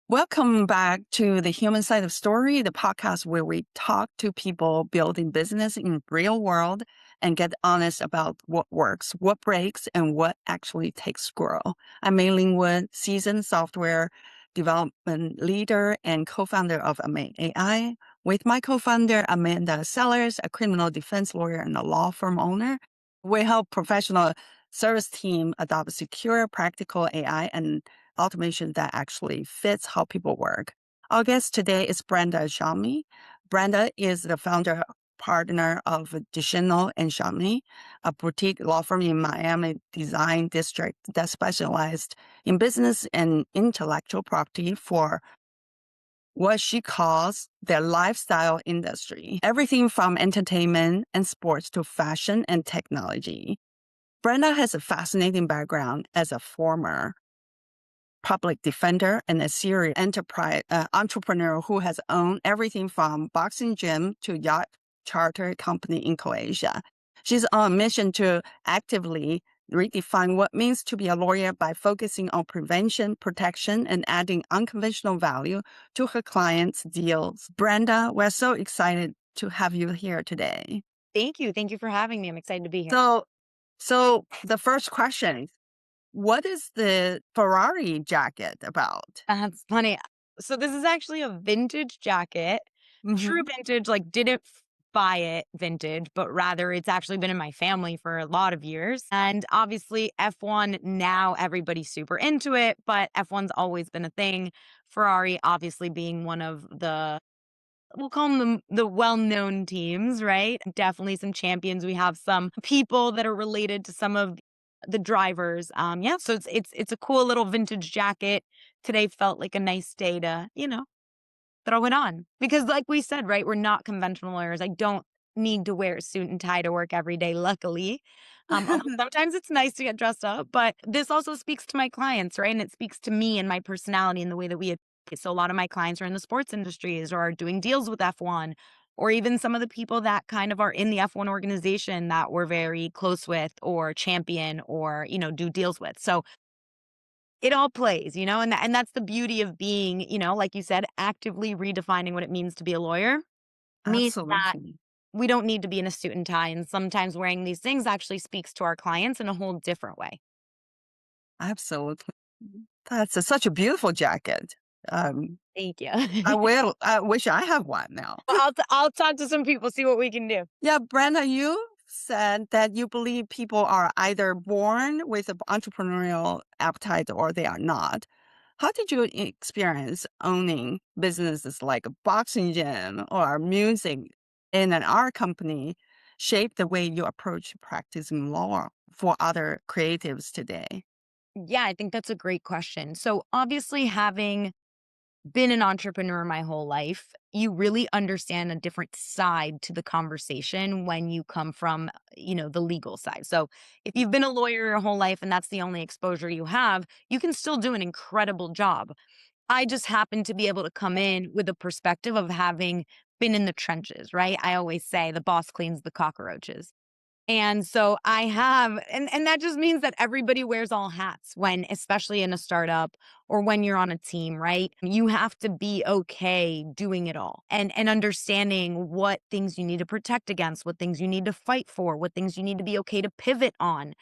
Welcome back to the Human Side of Story, the podcast where we talk to people building business in real world and get honest about what works, what breaks, and what actually takes grow. I'm Mei Lingwood, seasoned software development leader and co-founder of AMei AI, with my co-founder Amanda Sellers, a criminal defense lawyer and a law firm owner. We help professional service team adopt secure, practical AI and automation that actually fits how people work. Our guest today is Brenda Schamy. Brenda is the founder partner of DiSchino and Schamy, a boutique law firm in Miami design district that specialized in business and intellectual property for what she calls the lifestyle industry, everything from entertainment and sports to fashion and technology. Brenda has a fascinating background as a former public defender and a serial enterprise entrepreneur who has owned everything from boxing gym to yacht charter company in Croatia. She's on a mission to actively redefine what it means to be a lawyer by focusing on prevention, protection, and adding unconventional value to her clients' deals. Brenda, we're so excited to have you here today. Thank you. Thank you for having me. I'm excited to be here. So the first question, what is the Ferrari jacket about? That's funny. So this is actually a vintage jacket. True Mhm. vintage, like didn't buy it vintage, but rather it's actually been in my family for a lot of years. And obviously F1, now everybody's super into it, but F1's always been a thing. Ferrari obviously being one of the we'll call them the well-known teams, right? Definitely some champions. We have some people that are related to some of the drivers. Yeah, so it's a cool little vintage jacket. Today felt like a nice day to, throw it on. Because like we said, right, we're not conventional lawyers. I don't need to wear a suit and tie to work every day, luckily. Although sometimes it's nice to get dressed up, but this also speaks to my clients, right? And it speaks to me and my personality and the way that we so a lot of my clients are in the sports industries or are doing deals with F1, or even some of the people that kind of are in the F1 organization that we're very close with or champion or, do deals with. So it all plays, and that's the beauty of being, like you said, actively redefining what it means to be a lawyer. Means that Absolutely. we don't need to be in a suit and tie, and sometimes wearing these things actually speaks to our clients in a whole different way. Absolutely. Such a beautiful jacket. Thank you. I wish I have one now. Well, I'll talk to some people, see what we can do. Yeah, Brenda, you said that you believe people are either born with an entrepreneurial appetite or they are not. How did you experience owning businesses like a boxing gym or music in an art company shape the way you approach practicing law for other creatives today? Yeah, I think that's a great question. So obviously having been an entrepreneur my whole life, you really understand a different side to the conversation when you come from, the legal side. So if you've been a lawyer your whole life and that's the only exposure you have, you can still do an incredible job. I just happen to be able to come in with a perspective of having been in the trenches, right? I always say the boss cleans the cockroaches. And so I have and that just means that everybody wears all hats when especially in a startup or when you're on a team, right? You have to be okay doing it all and understanding what things you need to protect against, what things you need to fight for, what things you need to be okay to pivot on.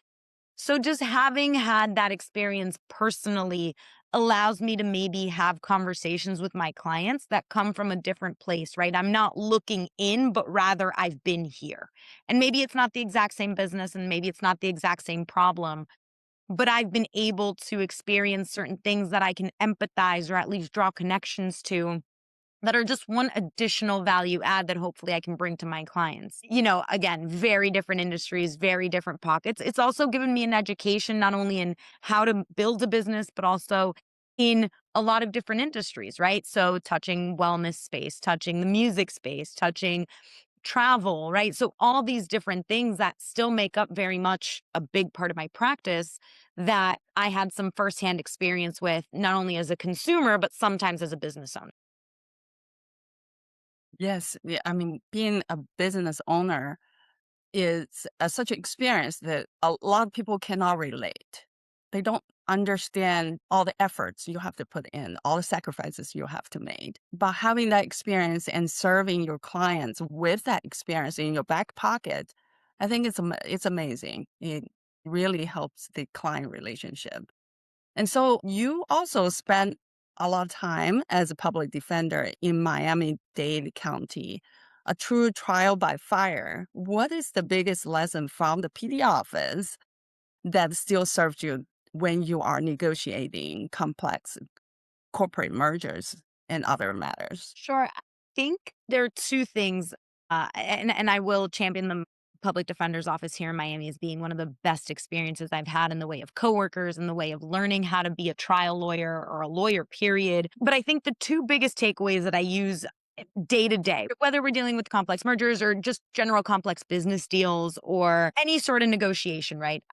So just having had that experience personally allows me to maybe have conversations with my clients that come from a different place, right? I'm not looking in, but rather I've been here. And maybe it's not the exact same business and maybe it's not the exact same problem, but I've been able to experience certain things that I can empathize or at least draw connections to that are just one additional value add that hopefully I can bring to my clients. Again, very different industries, very different pockets. It's also given me an education, not only in how to build a business, but also in a lot of different industries, right? So touching wellness space, touching the music space, touching travel, right? So all these different things that still make up very much a big part of my practice that I had some firsthand experience with, not only as a consumer, but sometimes as a business owner. Yes, yeah, I mean, being a business owner is such an experience that a lot of people cannot relate. They don't understand all the efforts you have to put in, all the sacrifices you have to make. But having that experience and serving your clients with that experience in your back pocket, I think it's amazing. It really helps the client relationship. And so you also spent a lot of time as a public defender in Miami-Dade County, a true trial by fire. What is the biggest lesson from the PD office that still serves you when you are negotiating complex corporate mergers and other matters? Sure. I think there are two things, and I will champion the public defender's office here in Miami as being one of the best experiences I've had in the way of coworkers, in the way of learning how to be a trial lawyer or a lawyer, period. But I think the two biggest takeaways that I use day to day, whether we're dealing with complex mergers or just general complex business deals or any sort of negotiation, right?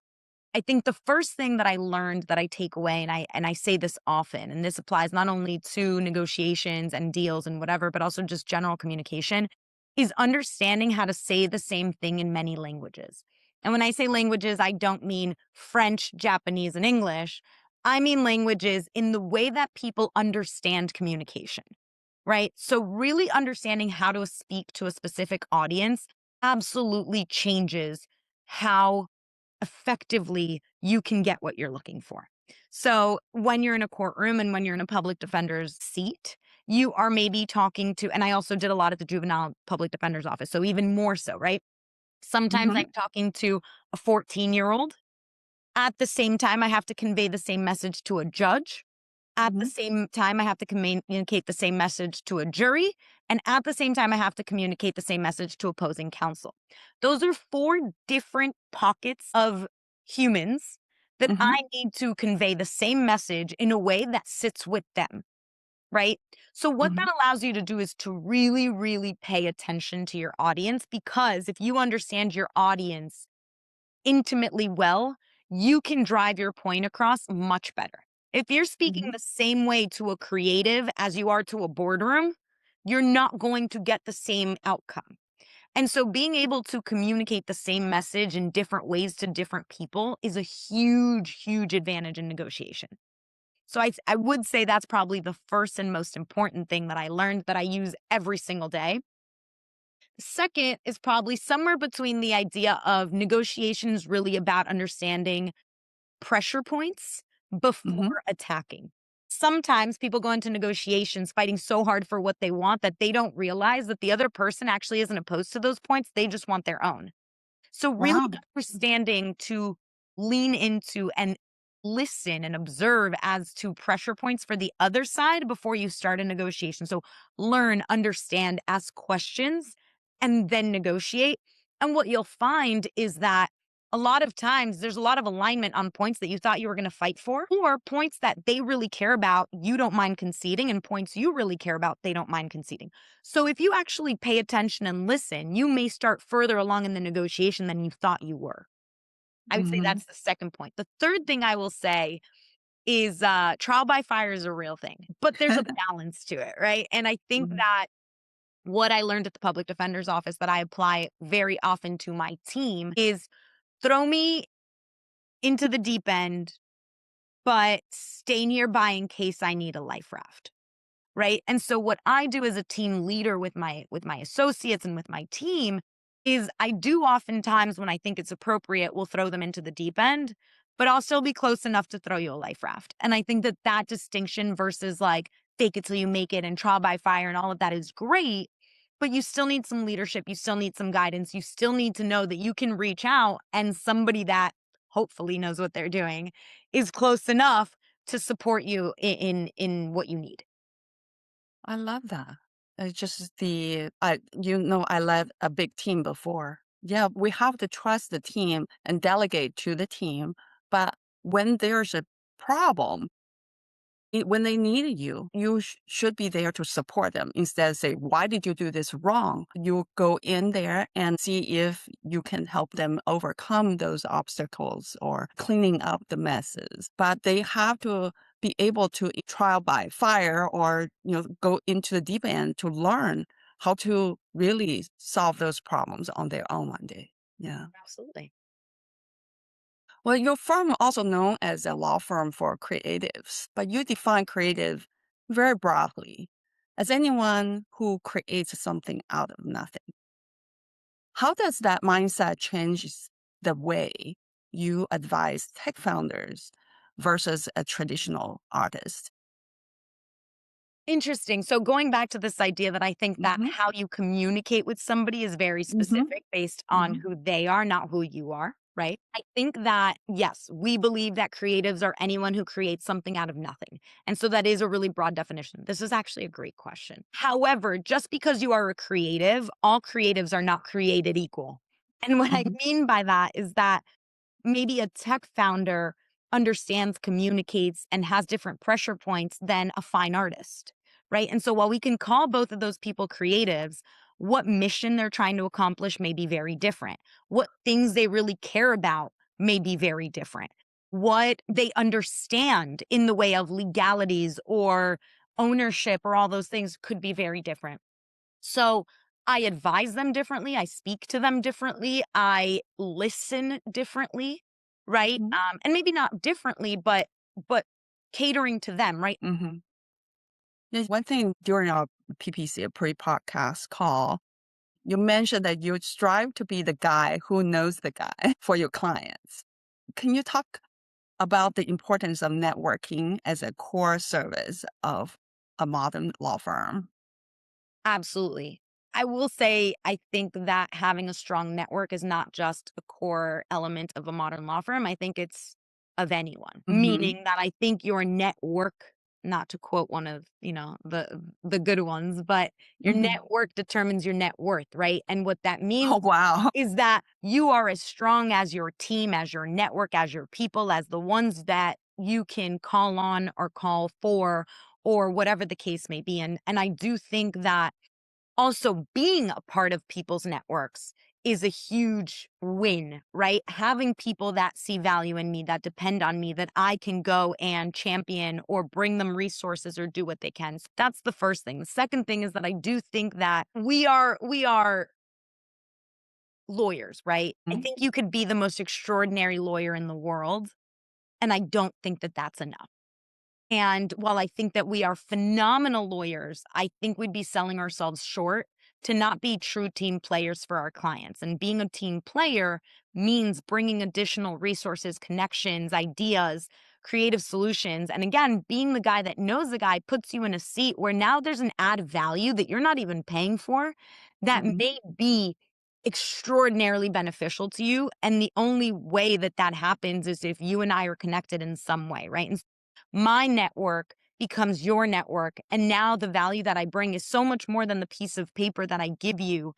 I think the first thing that I learned that I take away, and I say this often, and this applies not only to negotiations and deals and whatever, but also just general communication, is understanding how to say the same thing in many languages. And when I say languages, I don't mean French, Japanese, and English. I mean languages in the way that people understand communication, right? So really understanding how to speak to a specific audience absolutely changes how effectively you can get what you're looking for. So when you're in a courtroom and when you're in a public defender's seat, you are maybe talking to, and I also did a lot at the juvenile public defender's office. So even more so, right? Sometimes Hmm. I'm talking to a 14-year-old. At the same time, I have to convey the same message to a judge. At the Hmm. same time, I have to communicate the same message to a jury. And at the same time, I have to communicate the same message to opposing counsel. Those are four different pockets of humans that Hmm. I need to convey the same message in a way that sits with them, right? So, what Hmm. that allows you to do is to really, really pay attention to your audience, because if you understand your audience intimately well, you can drive your point across much better. If you're speaking Hmm. the same way to a creative as you are to a boardroom, you're not going to get the same outcome. And so being able to communicate the same message in different ways to different people is a huge, huge advantage in negotiation. So I would say that's probably the first and most important thing that I learned that I use every single day. Second is probably somewhere between the idea of negotiations really about understanding pressure points before Hmm. attacking. Sometimes people go into negotiations fighting so hard for what they want that they don't realize that the other person actually isn't opposed to those points. They just want their own. So really Wow. understanding to lean into and listen and observe as to pressure points for the other side before you start a negotiation. So learn, understand, ask questions, and then negotiate. And what you'll find is that a lot of times there's a lot of alignment on points that you thought you were going to fight for, or points that they really care about, you don't mind conceding, and points you really care about, they don't mind conceding. So if you actually pay attention and listen, you may start further along in the negotiation than you thought you were. I would say Hmm. that's the second point. The third thing I will say is trial by fire is a real thing, but there's a balance to it, right? And I think Hmm. that what I learned at the public defender's office that I apply very often to my team is throw me into the deep end, but stay nearby in case I need a life raft. Right? And so what I do as a team leader with my associates and with my team is I do oftentimes when I think it's appropriate, we'll throw them into the deep end, but I'll still be close enough to throw you a life raft. And I think that that distinction versus like fake it till you make it and trial by fire and all of that is great, but you still need some leadership, you still need some guidance, you still need to know that you can reach out and somebody that hopefully knows what they're doing is close enough to support you in what you need. I love that. It's just I led a big team before. Yeah, we have to trust the team and delegate to the team. But when there's a problem, when they need you, you should be there to support them instead of say, why did you do this wrong? You go in there and see if you can help them overcome those obstacles or cleaning up the messes. But they have to be able to trial by fire or, go into the deep end to learn how to really solve those problems on their own one day. Yeah. Absolutely. Well, your firm also known as a law firm for creatives, but you define creative very broadly as anyone who creates something out of nothing. How does that mindset change the way you advise tech founders versus a traditional artist? Interesting. So going back to this idea that I think that Hmm. how you communicate with somebody is very Hmm. specific based on Hmm. who they are, not who you are, right? I think that, yes, we believe that creatives are anyone who creates something out of nothing. And so that is a really broad definition. This is actually a great question. However, just because you are a creative, all creatives are not created equal. And what I Hmm. mean by that is that maybe a tech founder understands, communicates, and has different pressure points than a fine artist, right? And so while we can call both of those people creatives, what mission they're trying to accomplish may be very different. What things they really care about may be very different. What they understand in the way of legalities or ownership or all those things could be very different. So I advise them differently. I speak to them differently. I listen differently, right? Hmm. And maybe not differently, but catering to them, right? Hmm. There's one thing during our PPC, a pre-podcast call, you mentioned that you strive to be the guy who knows the guy for your clients. Can you talk about the importance of networking as a core service of a modern law firm? Absolutely. I will say, I think that having a strong network is not just a core element of a modern law firm. I think it's of anyone, Hmm. meaning that I think your network, not to quote one of, the good ones, but your Hmm. network determines your net worth, right? And what that means Oh, wow. is that you are as strong as your team, as your network, as your people, as the ones that you can call on or call for or whatever the case may be. And I do think that also being a part of people's networks is a huge win, right? Having people that see value in me, that depend on me, that I can go and champion or bring them resources or do what they can. So that's the first thing. The second thing is that I do think that we are lawyers, right? I Mhm. think you could be the most extraordinary lawyer in the world, and I don't think that that's enough. And while I think that we are phenomenal lawyers, I think we'd be selling ourselves short to not be true team players for our clients. And being a team player means bringing additional resources, connections, ideas, creative solutions. And again, being the guy that knows the guy puts you in a seat where now there's an add value that you're not even paying for that Mhm. may be extraordinarily beneficial to you. And the only way that that happens is if you and I are connected in some way, right? And my network becomes your network. And now the value that I bring is so much more than the piece of paper that I give you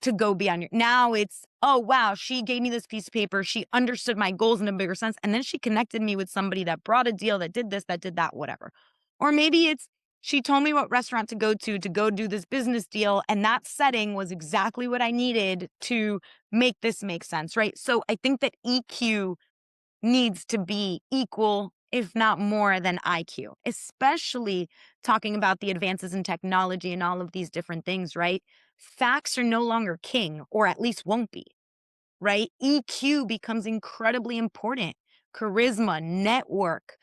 to go beyond your. Now it's, oh, wow, she gave me this piece of paper. She understood my goals in a bigger sense. And then she connected me with somebody that brought a deal, that did this, that did that, whatever. Or maybe it's, she told me what restaurant to go do this business deal. And that setting was exactly what I needed to make this make sense, right? So I think that EQ needs to be equal, if not more than IQ, especially talking about the advances in technology and all of these different things, right? Facts are no longer king, or at least won't be, right? EQ becomes incredibly important. Charisma, network,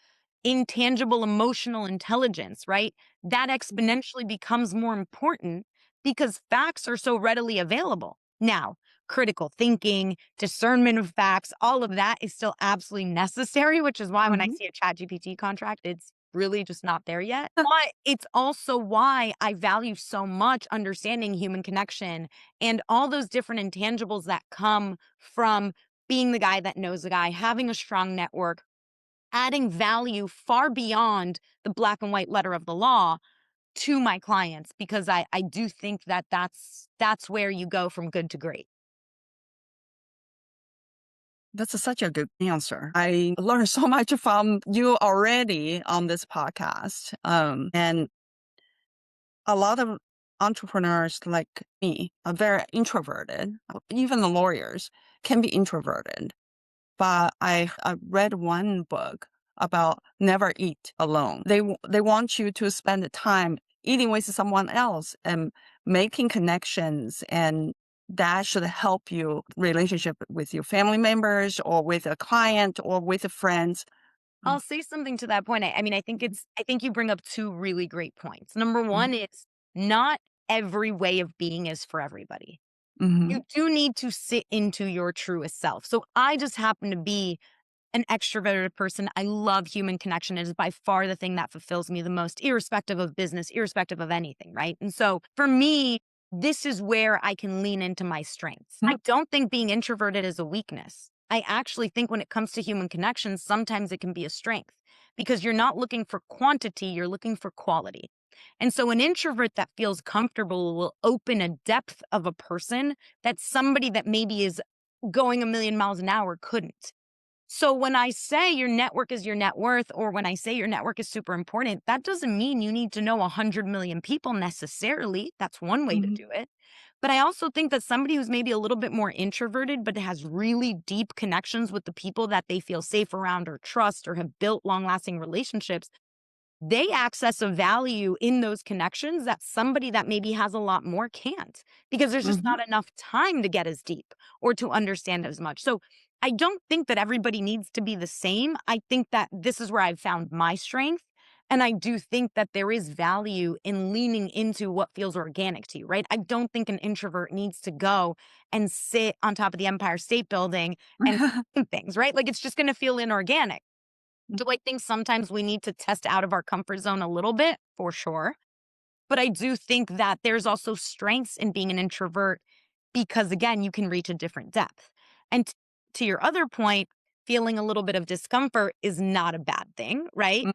intangible emotional intelligence, right? That exponentially becomes more important because facts are so readily available. Now, critical thinking, discernment of facts, all of that is still absolutely necessary, which is why when I Mhm. see a chat GPT contract, it's really just not there yet. But it's also why I value so much understanding human connection and all those different intangibles that come from being the guy that knows the guy, having a strong network, adding value far beyond the black and white letter of the law to my clients, because I do think that that's where you go from good to great. Such a good answer. I learned so much from you already on this podcast. And a lot of entrepreneurs like me are very introverted. Even the lawyers can be introverted. But I read one book about never eat alone. They want you to spend the time eating with someone else and making connections and that should help you relationship with your family members or with a client or with a friends. Mm, I'll say something to that point. I mean, I think you bring up two really great points. Number mm, one is not every way of being is for everybody. mhm, You do need to sit into your truest self. So I just happen to be an extroverted person. I love human connection. It is by far the thing that fulfills me the most, irrespective of business, irrespective of anything, right? And so for me, this is where I can lean into my strengths. mm, I don't think being introverted is a weakness. I actually think when it comes to human connections, sometimes it can be a strength because you're not looking for quantity, you're looking for quality. And so an introvert that feels comfortable will open a depth of a person that somebody that maybe is going a million miles an hour couldn't. So when I say your network is your net worth, or when I say your network is super important, that doesn't mean you need to know 100 million people necessarily. That's one way to mhm, do it. But I also think that somebody who's maybe a little bit more introverted, but has really deep connections with the people that they feel safe around or trust or have built long lasting relationships, they access a value in those connections that somebody that maybe has a lot more can't because there's just mhm, not enough time to get as deep or to understand as much. So I don't think that everybody needs to be the same. I think that this is where I've found my strength. And I do think that there is value in leaning into what feels organic to you, right? I don't think an introvert needs to go and sit on top of the Empire State Building and things, right? Like it's just going to feel inorganic. Do I think sometimes we need to test out of our comfort zone a little bit? For sure. But I do think that there's also strengths in being an introvert because, again, you can reach a different depth. And to your other point, feeling a little bit of discomfort is not a bad thing, right? mm,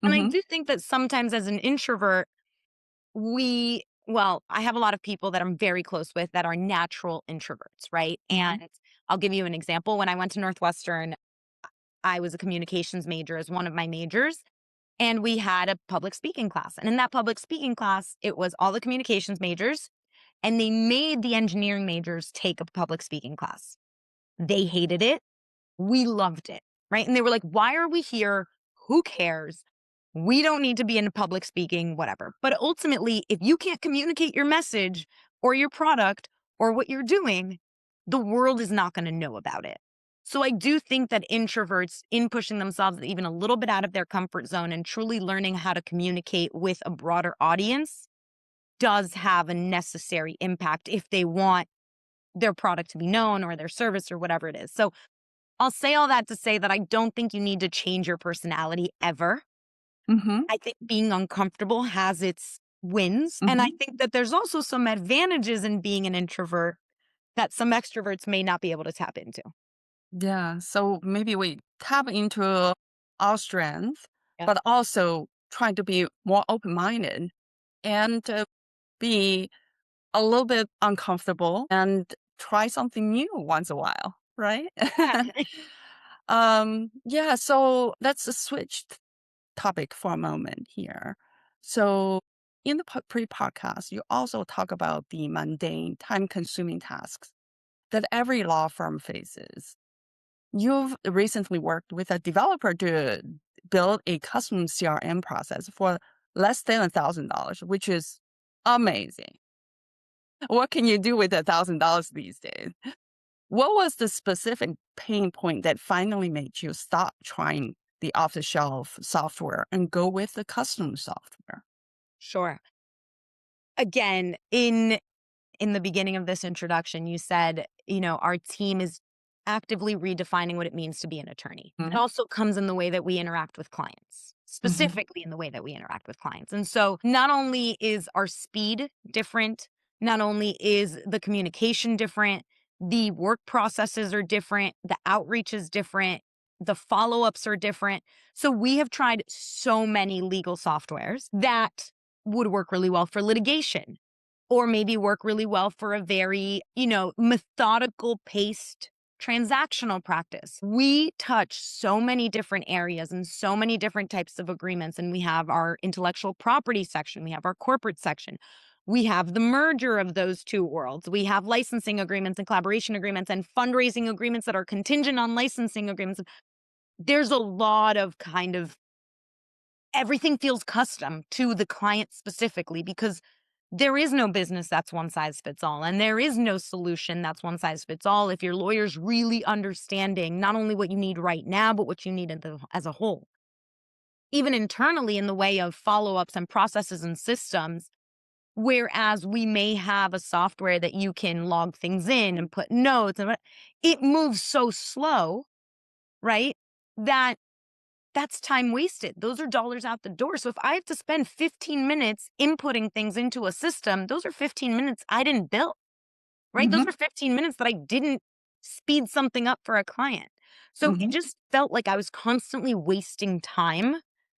And I mhm, do think that sometimes as an introvert, well, I have a lot of people that I'm very close with that are natural introverts, right? mhm, And I'll give you an example. When I went to Northwestern, I was a communications major as one of my majors. And we had a public speaking class. And in that public speaking class, it was all the communications majors, and they made the engineering majors take a public speaking class. They hated it. We loved it. Right. And they were like, why are we here? Who cares? We don't need to be in public speaking, whatever. But ultimately, if you can't communicate your message or your product or what you're doing, the world is not going to know about it. So I do think that introverts, in pushing themselves even a little bit out of their comfort zone and truly learning how to communicate with a broader audience, does have a necessary impact if they want their product to be known or their service or whatever it is. So I'll say all that to say that I don't think you need to change your personality ever. mhm, I think being uncomfortable has its wins. And I mhm. think that there's also some advantages in being an introvert that some extroverts may not be able to tap into. Yeah, so maybe we tap into our strength, Yep. but also try to be more open-minded and be a little bit uncomfortable and try something new once a while, right? Yeah. Yeah, so let's switch topic for a moment here. So in the pre-podcast, you also talk about the mundane, time-consuming tasks that every law firm faces. You've recently worked with a developer to build a custom CRM process for less than $1,000, which is amazing. What can you do with $1,000 these days? What was the specific pain point that finally made you stop trying the off the shelf software and go with the custom software? Sure. Again, in the beginning of this introduction, you said, our team is actively redefining what it means to be an attorney. It Mhm, also comes in the way that we interact with clients, mhm, specifically in the way that we interact with clients. And so not only is our speed different, not only is the communication different, the work processes are different, the outreach is different, the follow ups are different. So we have tried so many legal softwares that would work really well for litigation or maybe work really well for a very, methodical paced transactional practice. We touch so many different areas and so many different types of agreements. And we have our intellectual property section, we have our corporate section. We have the merger of those two worlds. We have licensing agreements and collaboration agreements and fundraising agreements that are contingent on licensing agreements. There's a lot of kind of everything feels custom to the client specifically because There is no business that's one size fits all, and there is no solution that's one size fits all if your lawyer's really understanding not only what you need right now, but what you need as a whole. Even internally, in the way of follow ups and processes and systems, whereas we may have a software that you can log things in and put notes, and it moves so slow, right? That that's time wasted. Those are dollars out the door. So if I have to spend 15 minutes inputting things into a system, those are 15 minutes I didn't bill, right? Those Mhm, are 15 minutes that I didn't speed something up for a client. So it mhm, just felt like I was constantly wasting time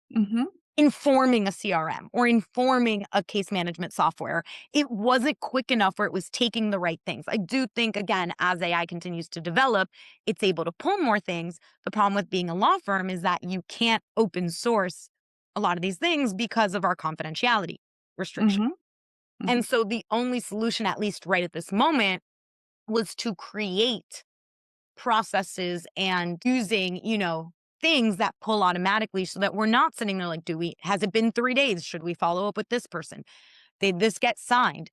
mhm, informing a CRM or informing a case management software. It wasn't quick enough where it was taking the right things. I do think, again, as AI continues to develop, it's able to pull more things. The problem with being a law firm is that you can't open source a lot of these things because of our confidentiality restriction. mhm, mhm. And so the only solution, at least right at this moment, was to create processes and using, things that pull automatically so that we're not sitting there like, has it been 3 days? Should we follow up with this person? Did this get signed?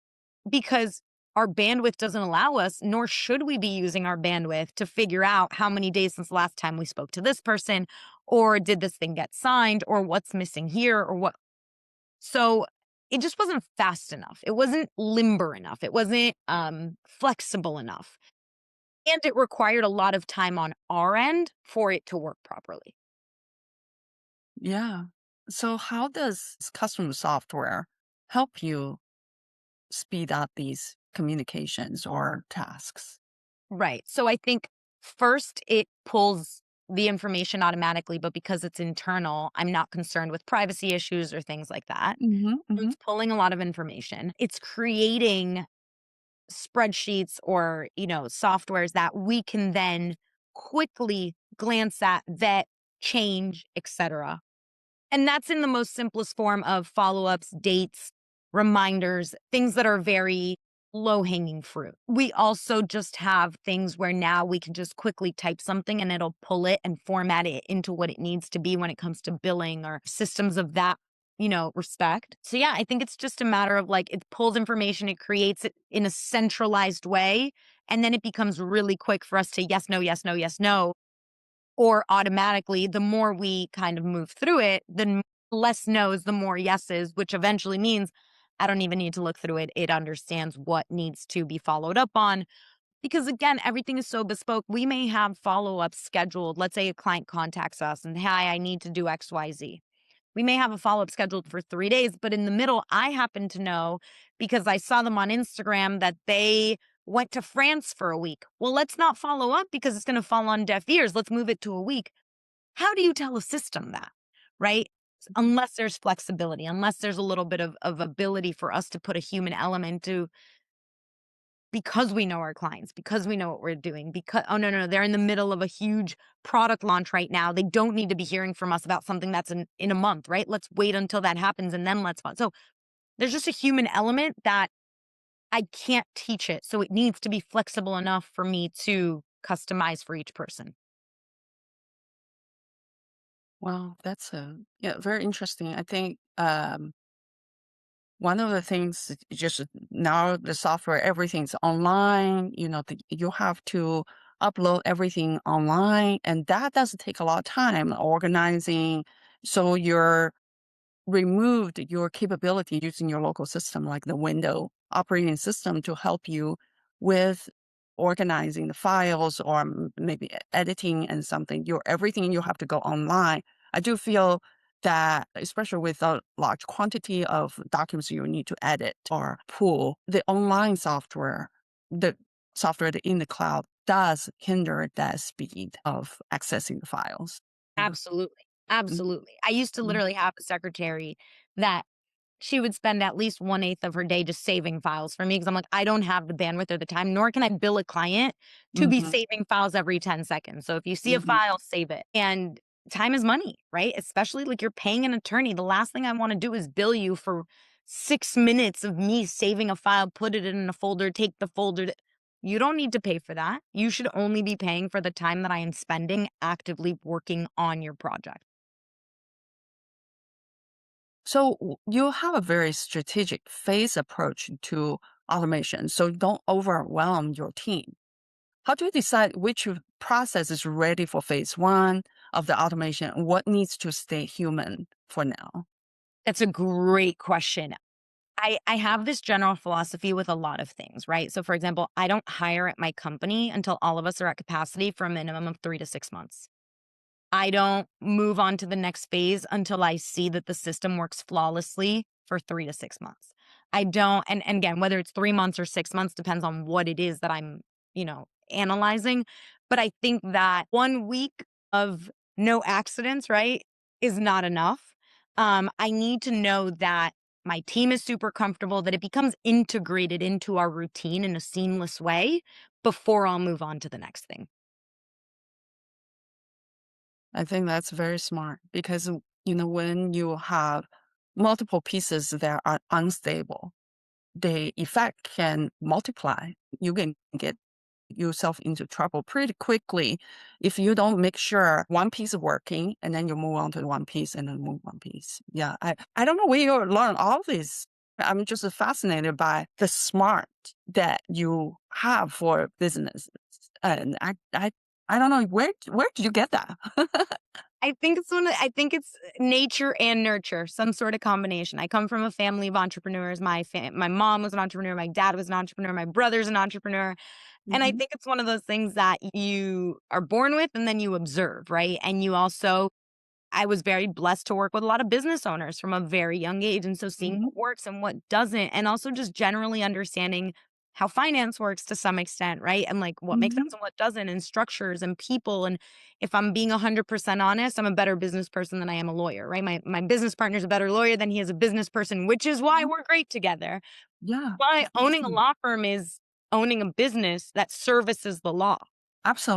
Because our bandwidth doesn't allow us, nor should we be using our bandwidth to figure out how many days since the last time we spoke to this person, or did this thing get signed, or what's missing here, or what. So it just wasn't fast enough. It wasn't limber enough. It wasn't flexible enough. And it required a lot of time on our end for it to work properly. Yeah. So how does custom software help you speed up these communications or tasks? Right. So I think first it pulls the information automatically, but because it's internal, I'm not concerned with privacy issues or things like that. Mhm, So mhm, it's pulling a lot of information. It's creating spreadsheets or, softwares that we can then quickly glance at, vet, change, etc. And that's in the most simplest form of follow ups, dates, reminders, things that are very low hanging fruit. We also just have things where now we can just quickly type something and it'll pull it and format it into what it needs to be when it comes to billing or systems of that, respect. So, yeah, I think it's just a matter of like it pulls information, it creates it in a centralized way. And then it becomes really quick for us to yes, no, yes, no, yes, no, or automatically, the more we kind of move through it, less no's, the more yeses, which eventually means I don't even need to look through it. It understands what needs to be followed up on. Because again, everything is so bespoke. We may have follow ups scheduled. Let's say a client contacts us and, hi, I need to do XYZ. We may have a follow up scheduled for 3 days, but in the middle, I happen to know because I saw them on Instagram that they went to France for a week. Well, let's not follow up because it's going to fall on deaf ears. Let's move it to a week. How do you tell a system that, right? Unless there's flexibility, unless there's a little bit of ability for us to put a human element to, because we know our clients, because we know what we're doing, because, oh, no, no, they're in the middle of a huge product launch right now. They don't need to be hearing from us about something that's in a month, right? Let's wait until that happens and then let's. So there's just a human element that I can't teach it. So it needs to be flexible enough for me to customize for each person. Well, that's very interesting. I think one of the things is just now the software, everything's online. You have to upload everything online, and that does take a lot of time organizing. So you're removed your capability using your local system, like the window operating system, to help you with organizing the files or maybe editing and something. Your everything you have to go online. I do feel that, especially with a large quantity of documents you need to edit or pull, the online software, the software in the cloud does hinder that speed of accessing the files. Yeah. Absolutely. Mhm. Absolutely. I used to Mhm. literally have a secretary that she would spend at least 1/8 of her day just saving files for me because I'm like, I don't have the bandwidth or the time, nor can I bill a client to be Mhm. saving files every 10 seconds. So if you see a Mhm. file, save it. And time is money, right? Especially like you're paying an attorney. The last thing I want to do is bill you for 6 minutes of me saving a file, put it in a folder, take the folder. You don't need to pay for that. You should only be paying for the time that I am spending actively working on your project. So you have a very strategic phase approach to automation, so you don't overwhelm your team. How do you decide which process is ready for phase one of the automation and what needs to stay human for now? That's a great question. I have this general philosophy with a lot of things, right? So, for example, I don't hire at my company until all of us are at capacity for a minimum of 3 to 6 months. I don't move on to the next phase until I see that the system works flawlessly for 3 to 6 months. I don't, and again, whether it's 3 months or 6 months depends on what it is that I'm, analyzing. But I think that 1 week of no accidents, right, is not enough. I need to know that my team is super comfortable, that it becomes integrated into our routine in a seamless way before I'll move on to the next thing. I think that's very smart because, when you have multiple pieces that are unstable, the effect can multiply. You can get yourself into trouble pretty quickly if you don't make sure one piece is working and then you move on to one piece and then move one piece. Yeah, I don't know where you learn all this. I'm just fascinated by the smart that you have for business. And I don't know where did you get that? I think it's nature and nurture, some sort of combination. I come from a family of entrepreneurs. My mom was an entrepreneur, my dad was an entrepreneur, my brother's an entrepreneur. And I Mhm, think it's one of those things that you are born with and then you observe, right? And you also I was very blessed to work with a lot of business owners from a very young age. And so seeing mhm, what works and what doesn't, and also just generally understanding how finance works to some extent, right? And like what makes mhm, sense and what doesn't, and structures and people. And if I'm being 100% honest, I'm a better business person than I am a lawyer, right? My business partner's a better lawyer than he is a business person, which is why mhm. we're great together. Yeah, Why that's owning a awesome. law firm is owning a business that services the law.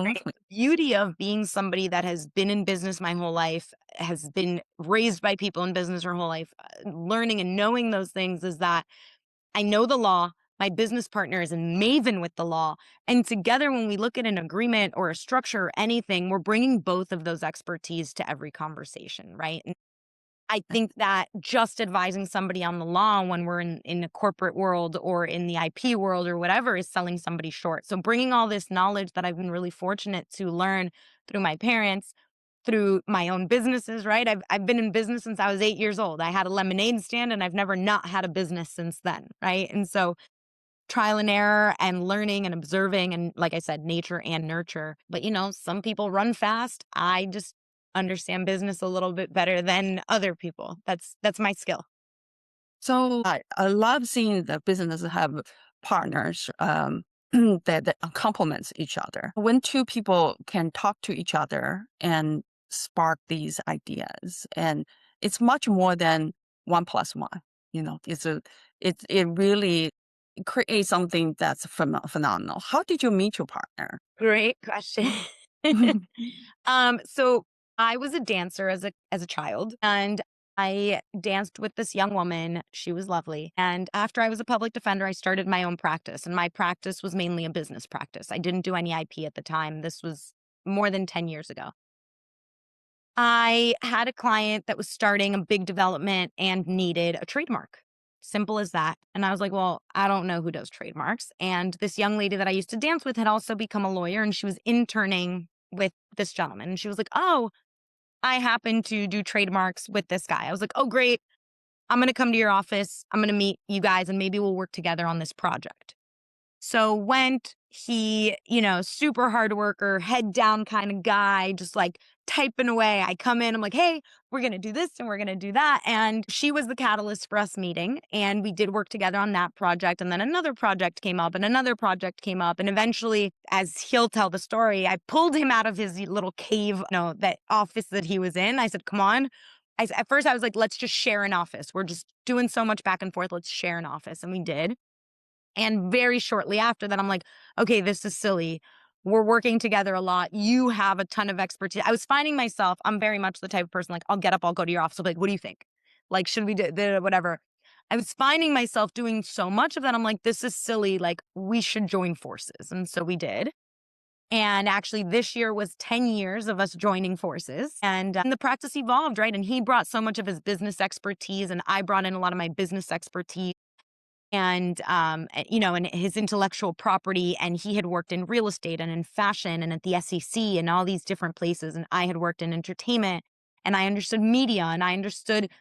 Right. Absolutely. The beauty of being somebody that has been in business my whole life, has been raised by people in business her whole life, learning and knowing those things is that I know the law. My business partner is a maven with the law. And together, when we look at an agreement or a structure or anything, we're bringing both of those expertise to every conversation, right? I think that just advising somebody on the law when we're in the corporate world or in the IP world or whatever is selling somebody short. So bringing all this knowledge that I've been really fortunate to learn through my parents, through my own businesses, right? I've been in business since I was 8 years old. I had a lemonade stand and I've never not had a business since then, right? And so trial and error and learning and observing and like I said, nature and nurture. But some people run fast. I just understand business a little bit better than other people. That's my skill. So I love seeing the businesses have partners that complements each other. When two people can talk to each other and spark these ideas, and it's much more than one plus one. It really creates something that's phenomenal. How did you meet your partner? Great question. So I was a dancer as a child, and I danced with this young woman. She was lovely. And after I was a public defender, I started my own practice, and my practice was mainly a business practice. I didn't do any IP at the time. This was more than 10 years ago. I had a client that was starting a big development and needed a trademark. Simple as that. And I was like, well, I don't know who does trademarks. And this young lady that I used to dance with had also become a lawyer and she was interning with this gentleman. And she was like, oh, I happen to do trademarks with this guy. I was like, oh, great. I'm going to come to your office. I'm going to meet you guys and maybe we'll work together on this project. So went he, super hard worker, head down kind of guy, just like typing away. I come in, I'm like, hey, we're going to do this and we're going to do that. And she was the catalyst for us meeting. And we did work together on that project. And then another project came up and another project came up. And eventually, as he'll tell the story, I pulled him out of his little cave, that office that he was in. I said, come on. At first, I was like, let's just share an office. We're just doing so much back and forth. Let's share an office. And we did. And very shortly after that, I'm like, okay, this is silly. We're working together a lot. You have a ton of expertise. I was finding myself, I'm very much the type of person like, I'll get up, I'll go to your office. I'll be like, what do you think? Like, should we do whatever? I was finding myself doing so much of that. I'm like, this is silly. Like, we should join forces. And so we did. And actually, this year was 10 years of us joining forces. And the practice evolved, right? And he brought so much of his business expertise, and I brought in a lot of my business expertise and his intellectual property. And he had worked in real estate and in fashion and at the SEC and all these different places. And I had worked in entertainment and I understood media and I understood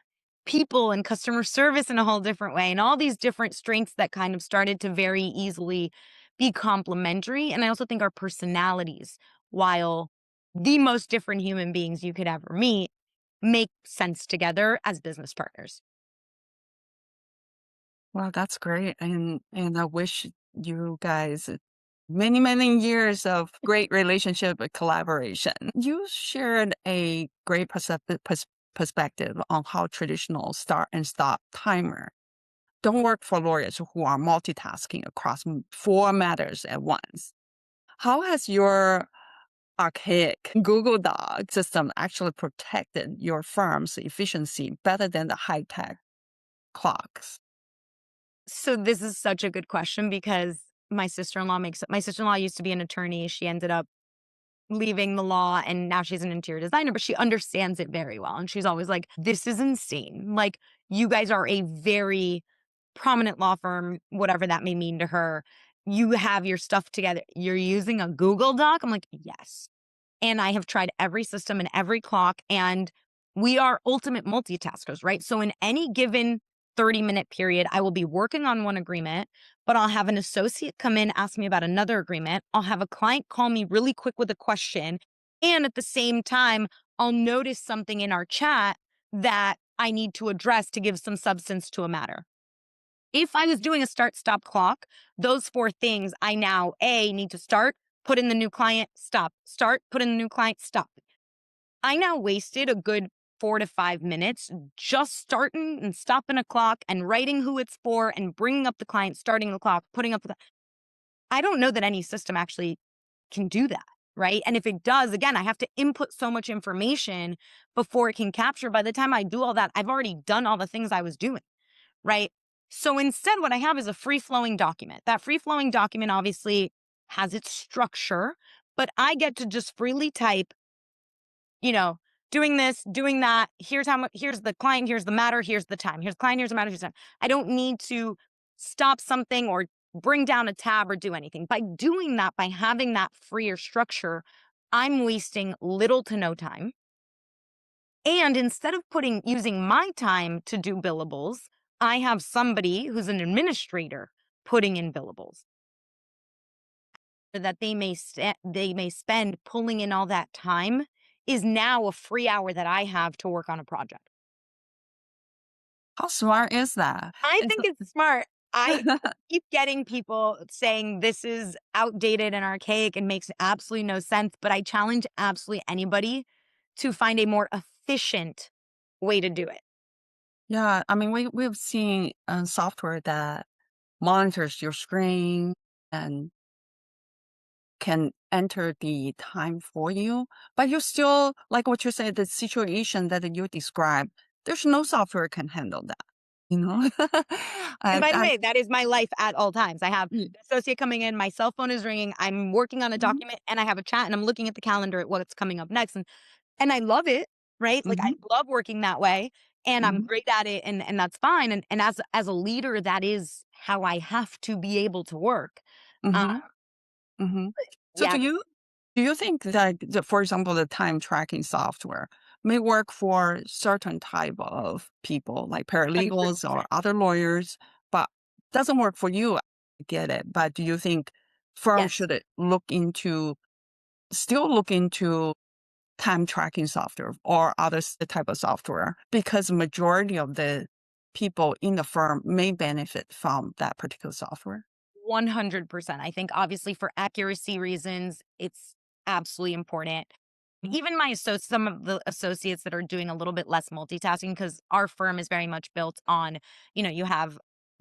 people and customer service in a whole different way and all these different strengths that kind of started to very easily be complementary. And I also think our personalities, while the most different human beings you could ever meet, make sense together as business partners. Well, that's great, and I wish you guys many, many years of great relationship and collaboration. You shared a great perspective on how traditional start and stop timer don't work for lawyers who are multitasking across four matters at once. How has your archaic Google Doc system actually protected your firm's efficiency better than the high-tech clocks? So this is such a good question because my sister-in-law used to be an attorney. She ended up leaving the law and now she's an interior designer, but she understands it very well. And she's always like, this is insane. Like, you guys are a very prominent law firm, whatever that may mean to her. You have your stuff together. You're using a Google Doc? I'm like, yes. And I have tried every system and every clock, and we are ultimate multitaskers, right? So in any given 30-minute period, I will be working on one agreement, but I'll have an associate come in, ask me about another agreement. I'll have a client call me really quick with a question. And at the same time, I'll notice something in our chat that I need to address to give some substance to a matter. If I was doing a start stop clock, those four things I now need to start, put in the new client, stop, start, put in the new client, stop. I now wasted a good 4 to 5 minutes just starting and stopping a clock and writing who it's for and bringing up the client, starting the clock, putting up the. I don't know that any system actually can do that, right? And if it does, again, I have to input so much information before it can capture. By the time I do all that, I've already done all the things I was doing, right? So instead, what I have is a free flowing document. That free flowing document obviously has its structure, but I get to just freely type, you know, doing this, doing that. Here's how much, here's the client, here's the matter, here's the time. Here's the client, here's the matter, here's the time. I don't need to stop something or bring down a tab or do anything. By doing that, by having that freer structure, I'm wasting little to no time. And instead of using my time to do billables, I have somebody who's an administrator putting in billables that they may spend pulling in all that time is now a free hour that I have to work on a project. How smart is that? I It's think it's smart. I keep getting people saying this is outdated and archaic and makes absolutely no sense, but I challenge absolutely anybody to find a more efficient way to do it. Yeah, I mean, we've seen software that monitors your screen and can enter the time for you, but you still, like what you said, the situation that you described, there's no software can handle that, you know? And I, by the I, way, that is my life at all times. I have mm, an associate coming in, my cell phone is ringing, I'm working on a mhm, document, and I have a chat, and I'm looking at the calendar at what's coming up next, and I love it, right? Like, I mhm, love working that way, and I'm mhm, great at it, and that's fine, and as a leader, that is how I have to be able to work. Uh, mhm, mhm. So yeah, do you think that, for example, the time tracking software may work for certain type of people, like paralegals or 100%. other lawyers, but doesn't work for you? I get it. But do you think firms Yes. should still look into time tracking software or other type of software? Because majority of the people in the firm may benefit from that particular software. 100%. I think obviously for accuracy reasons, it's absolutely important. Even some of the associates that are doing a little bit less multitasking, because our firm is very much built on, you have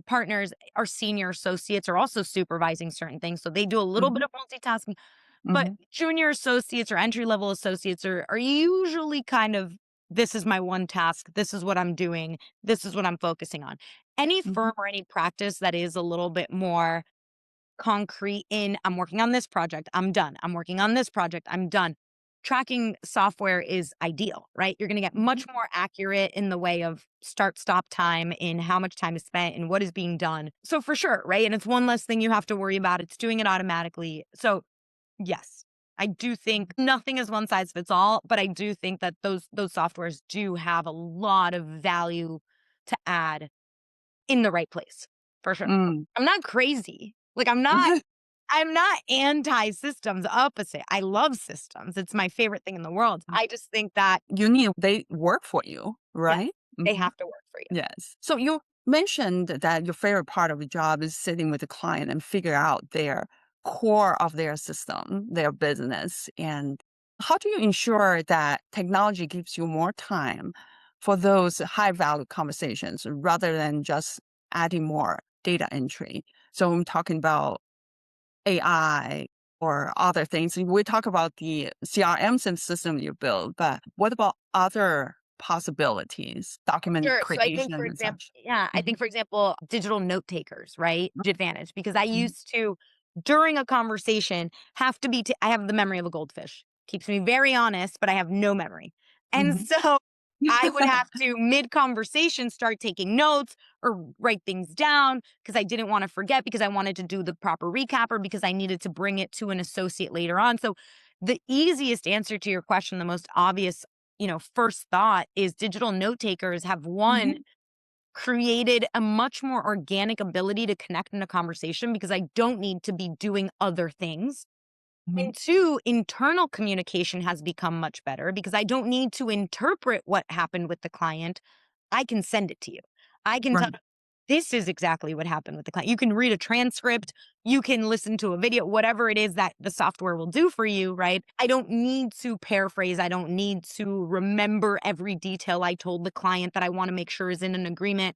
partners, our senior associates are also supervising certain things. So they do a little bit Mhm, of multitasking, but mhm, junior associates or entry level associates are usually kind of, this is my one task. This is what I'm doing. This is what I'm focusing on. Any mhm, firm or any practice that is a little bit more concrete in I'm working on this project, I'm done. I'm working on this project, I'm done. Tracking software is ideal, right? You're going to get Mhm. much more accurate in the way of start stop time, in how much time is spent and what is being done. So for sure, right? And it's one less thing you have to worry about. It's doing it automatically. So yes, I do think nothing is one size fits all, but I do think that those softwares do have a lot of value to add in the right place, for sure. Mm. I'm not crazy. Like, I'm not anti-systems, opposite. I love systems. It's my favorite thing in the world. I just think that, You need they work for you, yes, right? they Mhm. have to work for you. Yes. So you mentioned that your favorite part of the job is sitting with the client and figure out their core of their system, their business. And how do you ensure that technology gives you more time for those high value conversations rather than just adding more data entry? So I'm talking about AI or other things. We talk about the CRM system you build, but what about other possibilities, document Sure. So I think, creation for and example, such? yeah, I Mhm. think, for example, digital note takers, right? Huge advantage because I used to, during a conversation, have to be, I have the memory of a goldfish. Keeps me very honest, but I have no memory. And Mhm. so I would have to, mid conversation, start taking notes or write things down because I didn't want to forget, because I wanted to do the proper recap, or because I needed to bring it to an associate later on. So the easiest answer to your question, the most obvious, first thought is digital note takers have, one, Mhm. created a much more organic ability to connect in a conversation because I don't need to be doing other things. Mhm. And two, internal communication has become much better because I don't need to interpret what happened with the client. I can send it to you. I can tell Right. this is exactly what happened with the client. You can read a transcript, you can listen to a video, whatever it is that the software will do for you, right? I don't need to paraphrase. I don't need to remember every detail I told the client that I want to make sure is in an agreement.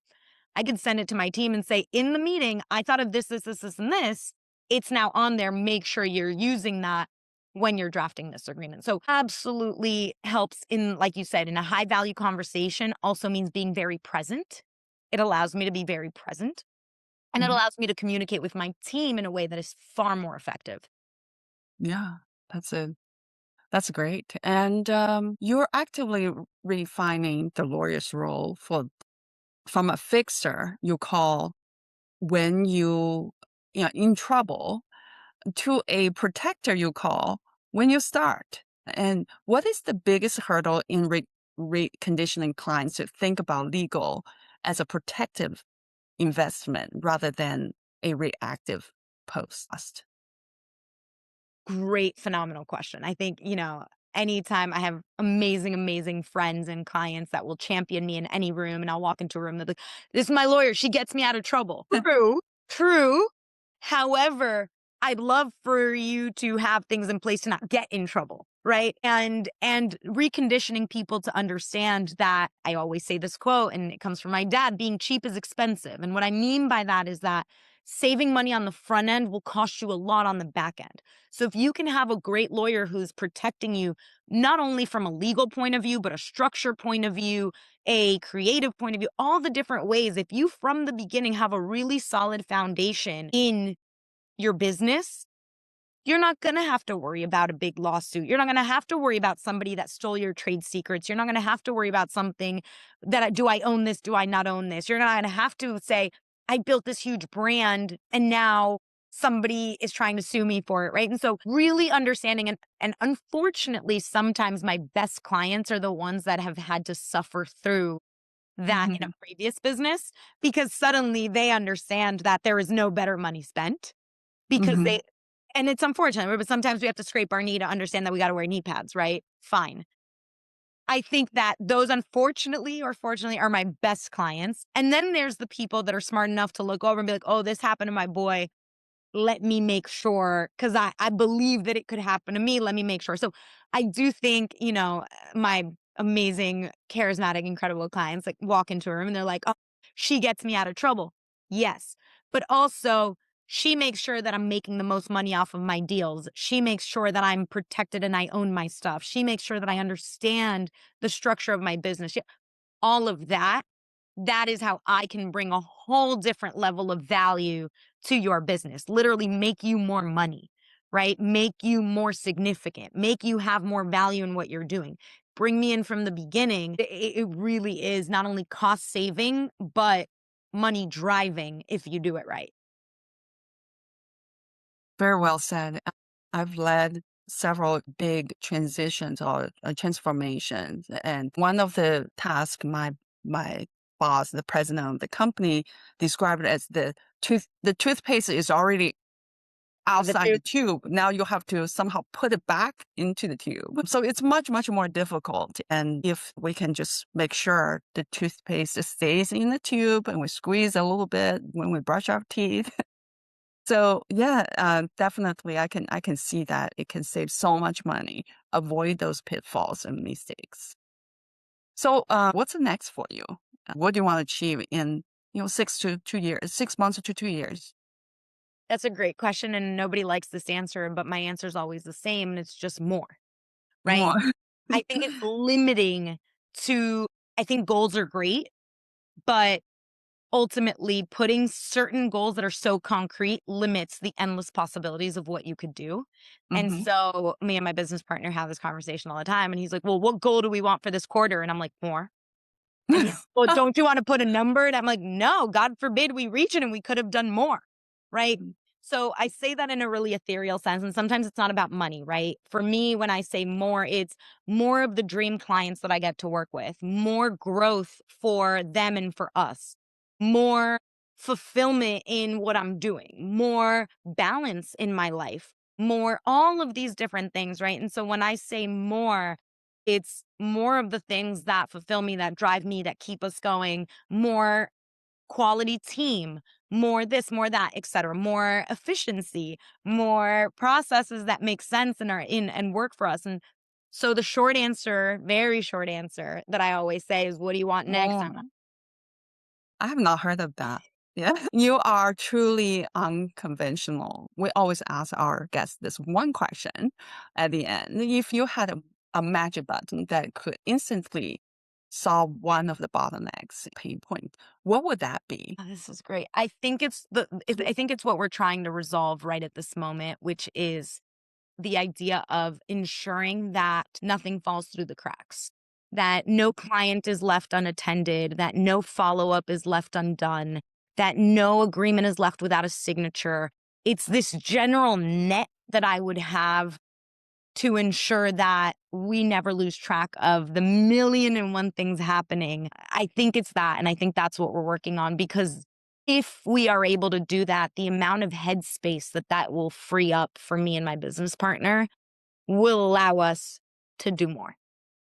I can send it to my team and say, in the meeting, I thought of this, and this. It's now on there. Make sure you're using that when you're drafting this agreement. So absolutely helps in, like you said, in a high value conversation, also means being very present. It allows me to be very present, and it Mhm. allows me to communicate with my team in a way that is far more effective. Yeah, that's a that's great. And you're actively refining the lawyer's role for from a fixer you call when in trouble to a protector you call when you start. And what is the biggest hurdle in reconditioning clients to think about legal as a protective investment rather than a reactive post? Great, phenomenal question. I think, anytime I have amazing, amazing friends and clients that will champion me in any room, and I'll walk into a room, they're like, this is my lawyer. She gets me out of trouble. True, true. However, I'd love for you to have things in place to not get in trouble, right? And reconditioning people to understand that, I always say this quote, and it comes from my dad, being cheap is expensive. And what I mean by that is that saving money on the front end will cost you a lot on the back end. So if you can have a great lawyer who's protecting you, not only from a legal point of view, but a structure point of view, a creative point of view, all the different ways, if you from the beginning have a really solid foundation in your business, you're not going to have to worry about a big lawsuit. You're not going to have to worry about somebody that stole your trade secrets. You're not going to have to worry about something that, do I own this? Do I not own this? You're not going to have to say, I built this huge brand and now somebody is trying to sue me for it, right? And so really understanding, and unfortunately, sometimes my best clients are the ones that have had to suffer through that in a Mhm. previous business, because suddenly they understand that there is no better money spent, because Mhm. and it's unfortunate, but sometimes we have to scrape our knee to understand that we gotta wear knee pads, right? Fine. I think that those, unfortunately or fortunately, are my best clients. And then there's the people that are smart enough to look over and be like, "Oh, this happened to my boy. Let me make sure, because I believe that it could happen to me. Let me make sure." So I do think, my amazing, charismatic, incredible clients like walk into a room and they're like, "Oh, she gets me out of trouble." Yes. But also, she makes sure that I'm making the most money off of my deals. She makes sure that I'm protected and I own my stuff. She makes sure that I understand the structure of my business. All of that that is how I can bring a whole different level of value to your business, literally make you more money, right? Make you more significant, make you have more value in what you're doing. Bring me in from the beginning. It really is not only cost saving, but money driving if you do it right. Very well said. I've led several big transitions or transformations, and one of the tasks my boss, the president of the company, described it as the toothpaste is already The outside two the tube. Now you have to somehow put it back into the tube. So it's much, much more difficult. And if we can just make sure the toothpaste stays in the tube and we squeeze a little bit when we brush our teeth. So yeah, definitely I can see that it can save so much money, avoid those pitfalls and mistakes. So what's the next for you? What do you want to achieve in 6 to 2 years, 6 months to 2 years? That's a great question, and nobody likes this answer, but my answer is always the same, and it's just more, right? More. I think it's limiting to I think goals are great, but ultimately putting certain goals that are so concrete limits the endless possibilities of what you could do. And Hmm. so me and my business partner have this conversation all the time, and he's like, "Well, what goal do we want for this quarter?" And I'm like, "More." And he's, "Well, don't you want to put a number?" And I'm like, "No, God forbid we reach it and we could have done more." Right. So I say that in a really ethereal sense. And sometimes it's not about money, right? For me, when I say more, it's more of the dream clients that I get to work with, more growth for them and for us, more fulfillment in what I'm doing, more balance in my life, more all of these different things, right? And so when I say more, it's more of the things that fulfill me, that drive me, that keep us going, more quality team, more this, more that, etc., more efficiency, more processes that make sense and are in and work for us. And so the short answer, very short answer that I always say is, what do you want next? More. I have not heard of that. Yeah. You are truly unconventional. We always ask our guests this one question at the end. If you had a magic button that could instantly solve one of the bottlenecks, pain point, what would that be? Oh, this is great. I think it's what we're trying to resolve right at this moment, which is the idea of ensuring that nothing falls through the cracks, that no client is left unattended, that no follow up is left undone, that no agreement is left without a signature. It's this general net that I would have to ensure that we never lose track of the million and one things happening. I think it's that. And I think that's what we're working on, because if we are able to do that, the amount of headspace that that will free up for me and my business partner will allow us to do more.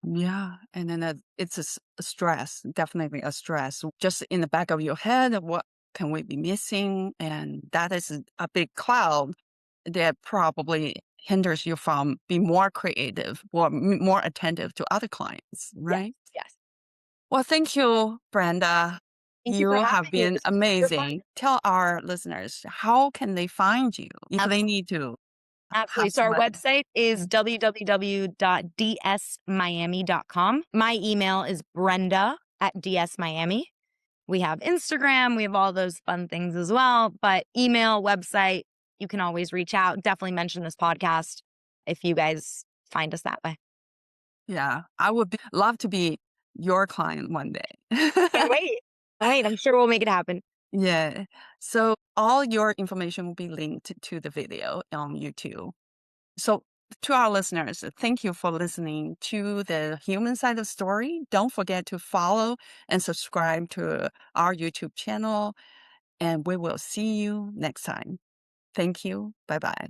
Yeah, and then it's a stress, definitely a stress. Just in the back of your head, what can we be missing? And that is a big cloud that probably hinders you from being more creative or more attentive to other clients, Yes, right? yes. Well, thank you, Brenda. Thank you for You having have me. It been was super fun. amazing. Tell our listeners, how can they find you if they need to Absolutely. have So our some website is www.dsmiami.com. My email is brenda@dsmiami. We have Instagram, we have all those fun things as well, but email, website, you can always reach out. Definitely mention this podcast if you guys find us that way. yeah, I would love to be your client one day. Can't wait. Wait, I'm sure we'll make it happen. Yeah. So all your information will be linked to the video on YouTube. So to our listeners, thank you for listening to the human side of story. Don't forget to follow and subscribe to our YouTube channel, and we will see you next time. Thank you. Bye bye.